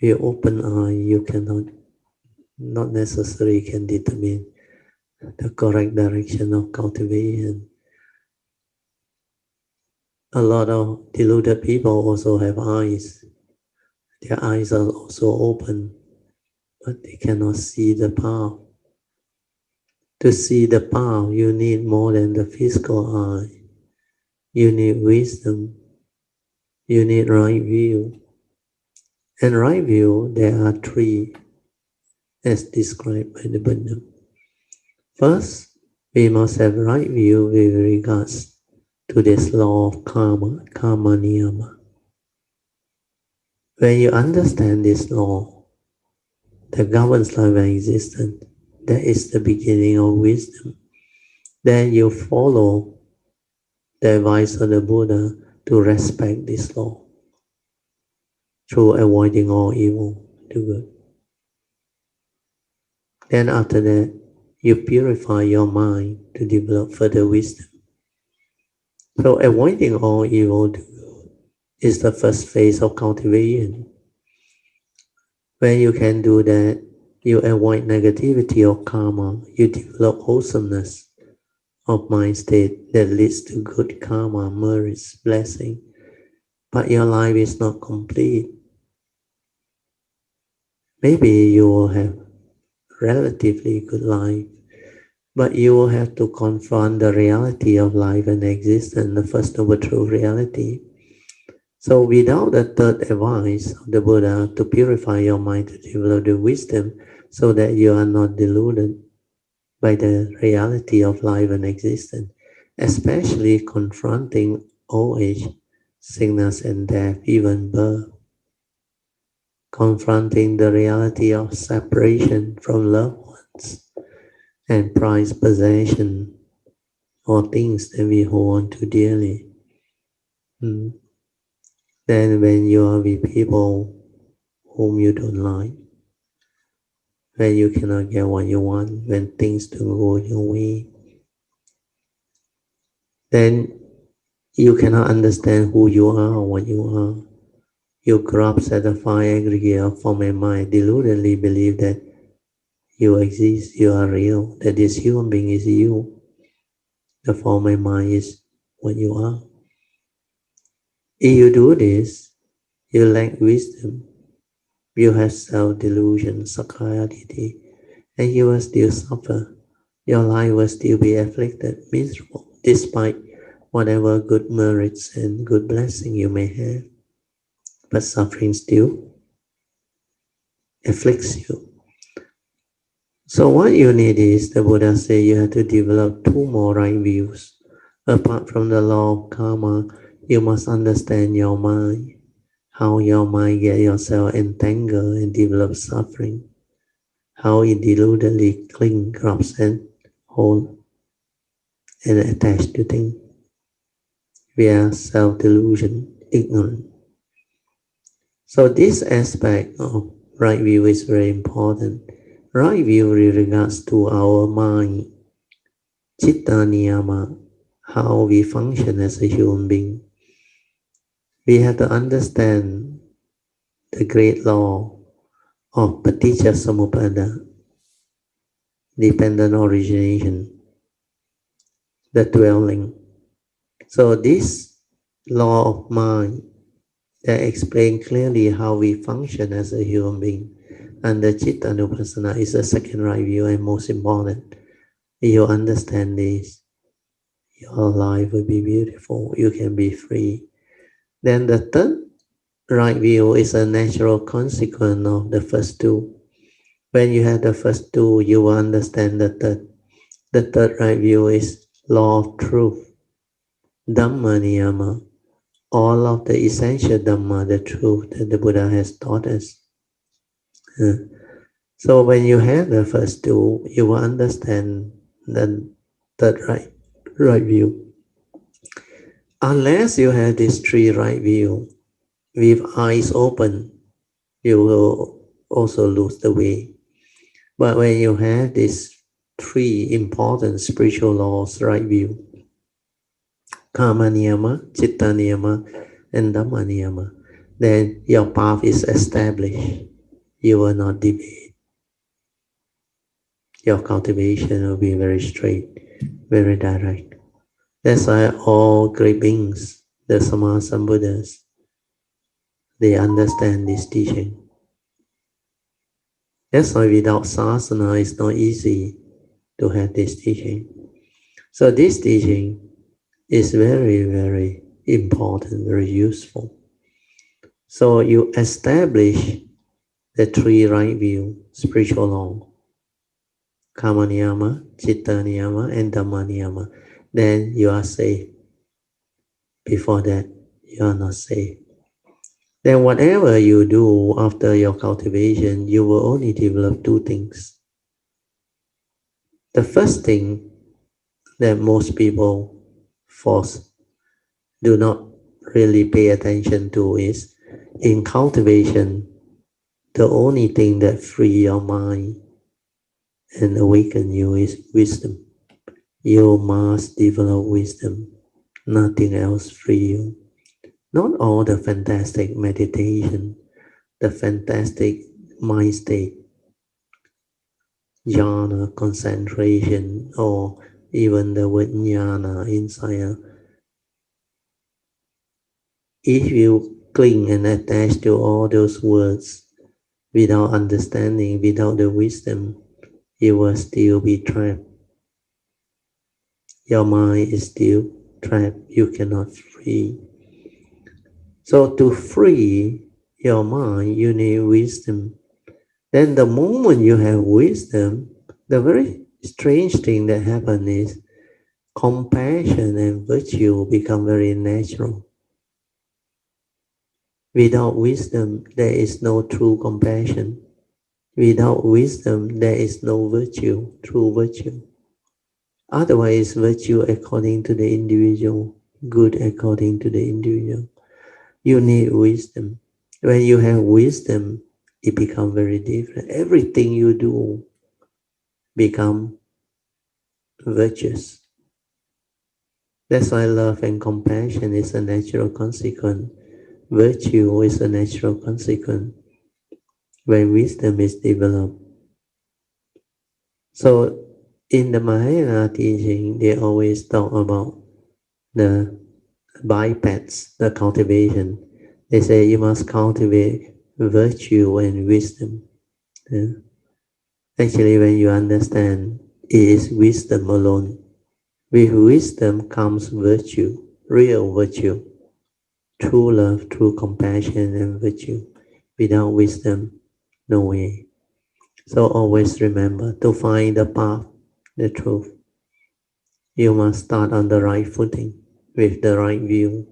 With open eye, you not necessarily can determine the correct direction of cultivation. A lot of deluded people also have eyes. Their eyes are also open, but they cannot see the path. To see the path, you need more than the physical eye. You need wisdom. You need right view. And right view, there are three as described by the Buddha. First, we must have right view with regards to this law of karma niyama. When you understand this law that governs life and existence, that is the beginning of wisdom. Then you follow the advice of the Buddha to respect this law through avoiding all evil to good. Then after that, you purify your mind to develop further wisdom. So avoiding all evil to good is the first phase of cultivation. When you can do that, you avoid negativity or karma, you develop wholesomeness of mind state that leads to good karma, merits, blessing. But your life is not complete. Maybe you will have relatively good life, but you will have to confront the reality of life and existence, the first noble true reality. So without the third advice of the Buddha to purify your mind to develop the wisdom so that you are not deluded by the reality of life and existence, especially confronting old age, sickness and death, even birth, confronting the reality of separation from loved ones and prized possession or things that we hold on to dearly. Then when you are with people whom you don't like, when you cannot get what you want, when things don't go your way, then you cannot understand who you are or what you are. You grasp at the fine aggregate of form and mind, deludedly believe that you exist, you are real, that this human being is you. The form and mind is what you are. If you do this, you lack wisdom. You have self-delusion, sakkayaditthi, and you will still suffer. Your life will still be afflicted, miserable, despite whatever good merits and good blessing you may have. But suffering still afflicts you. So what you need is, the Buddha said, you have to develop two more right views. Apart from the law of karma, you must understand your mind, how your mind get yourself entangled and develop suffering, how it deludedly cling, grabs and hold and attached to things. We are self-delusion, ignorant. So this aspect of right view is very important. Right view with regards to our mind, citta niyama, how we function as a human being. We have to understand the great law of paticca samuppada, dependent origination, the dwelling. So this law of mind that explains clearly how we function as a human being, and the citta nupassana is the second right view and most important. If you understand this, your life will be beautiful, you can be free. Then the third right view is a natural consequence of the first two. When you have the first two, you will understand the third. The third right view is law of truth, Dhamma niyama, all of the essential Dhamma, the truth that the Buddha has taught us. So when you have the first two, you will understand the third right view. Unless you have this three right view, with eyes open, you will also lose the way. But when you have these three important spiritual laws, right view, karma niyama, citta niyama, and dhamma niyama, then your path is established. You will not debate. Your cultivation will be very straight, very direct. That's why all great beings, the Samasa Buddhas, they understand this teaching. That's why without sasana, it's not easy to have this teaching. So this teaching is very, very important, very useful. So you establish the three right view, spiritual law, Kama Niyama, Chitta Niyama, and Dhamma Niyama. Then you are safe. Before that, you are not safe. Then whatever you do after your cultivation, you will only develop two things. The first thing that most people do not really pay attention to is in cultivation, the only thing that free your mind and awaken you is wisdom. You must develop wisdom. Nothing else free you. Not all the fantastic meditation, the fantastic mind state, jhana, concentration, or even the vijnana insight. If you cling and attach to all those words without understanding, without the wisdom, you will still be trapped. Your mind is still trapped. You cannot free. So to free your mind, you need wisdom. Then the moment you have wisdom, the very strange thing that happens is compassion and virtue become very natural. Without wisdom, there is no true compassion. Without wisdom, there is no virtue, true virtue. Otherwise, virtue according to the individual, good according to the individual. You need wisdom. When you have wisdom, it becomes very different. Everything you do become virtuous. That's why love and compassion is a natural consequence. Virtue is a natural consequence when wisdom is developed. So in the Mahayana teaching, they always talk about the bipeds, the cultivation. They say you must cultivate virtue and wisdom. Yeah. Actually, when you understand, it is wisdom alone. With wisdom comes virtue, real virtue, true love, true compassion, and virtue. Without wisdom, no way. So always remember to find the path, the truth. You must start on the right footing, with the right view,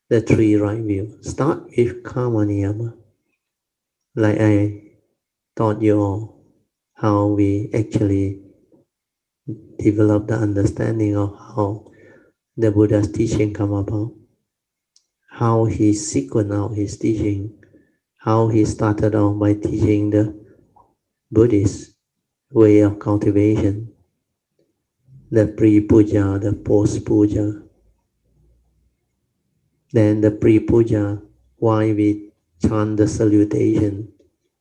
the three right view. Start with Karma Niyama, like I taught you all, how we actually develop the understanding of how the Buddha's teaching come about, how he sequenced out his teaching, how he started off by teaching the Buddhist way of cultivation, the pre-puja, the post-puja, then the pre-puja, why we chant the salutation,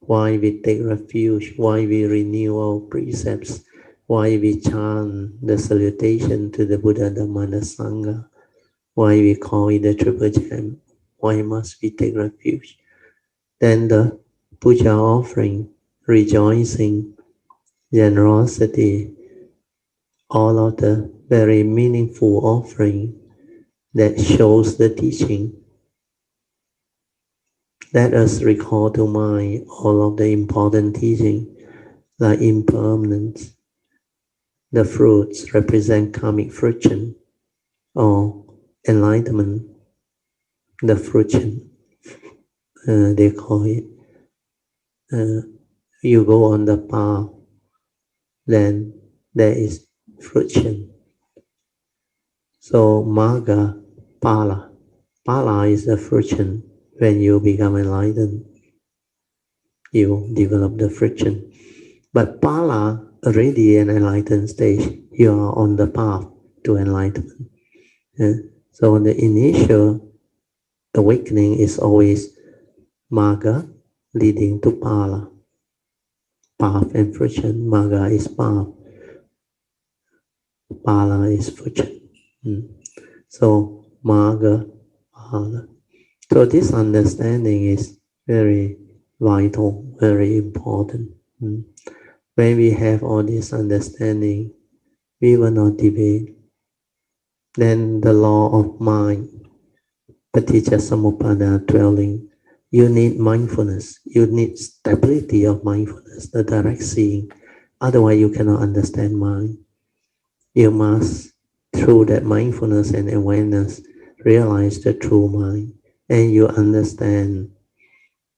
why we take refuge, why we renew our precepts, why we chant the salutation to the Buddha, Dhamma, and the Sangha, why we call it the triple gem, why must we take refuge. Then the puja offering, rejoicing, generosity, all of the very meaningful offering that shows the teaching. Let us recall to mind all of the important teaching, like impermanence. The fruits represent karmic fruition or enlightenment. The fruition, they call it. You go on the path, then there is fruition. So Magga, Pala. Pala is the fruition. When you become enlightened, you develop the fruition. But Pala, already an enlightened stage, you are on the path to enlightenment. Yeah? So the initial awakening is always Marga leading to Pala. Path and fruition. Marga is path. Pala is fruition. So Marga, Pala. So this understanding is very vital, very important. When we have all this understanding, we will not debate. Then the law of mind, Paticca Samuppada dwelling, you need mindfulness. You need stability of mindfulness, the direct seeing. Otherwise, you cannot understand mind. You must, through that mindfulness and awareness, realize the true mind. And you understand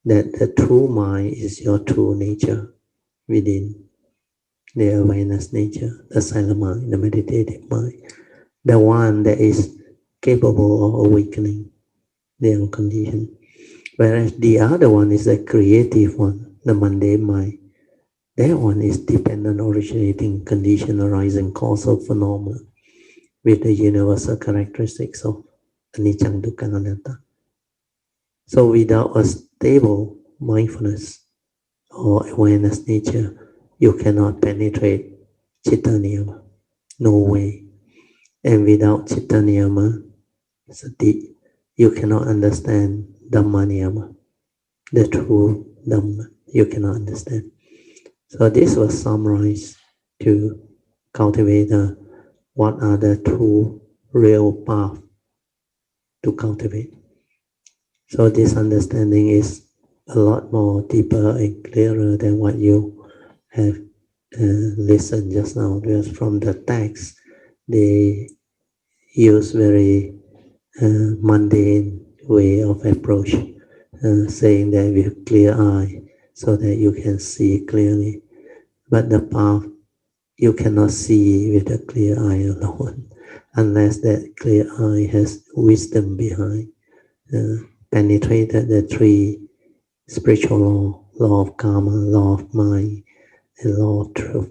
that the true mind is your true nature within the awareness nature, the silent mind, the meditative mind, the one that is capable of awakening the unconditioned. Whereas the other one is the creative one, the mundane mind. That one is dependent, originating, condition, arising, causal phenomena with the universal characteristics of anicca, dukkha, anatta. So without a stable mindfulness or awareness nature, you cannot penetrate chitta niyama. No way. And without chitta niyama, sati, you cannot understand dhamma niyama, the true dhamma. You cannot understand. So this was summarized to cultivate what are the two real paths to cultivate. So this understanding is a lot more deeper and clearer than what you have listened just now. Because from the text, they use very mundane way of approach, saying that with clear eye, so that you can see clearly. But the path you cannot see with a clear eye alone, unless that clear eye has wisdom behind, penetrated the three spiritual law of karma, law of mind, and law of truth.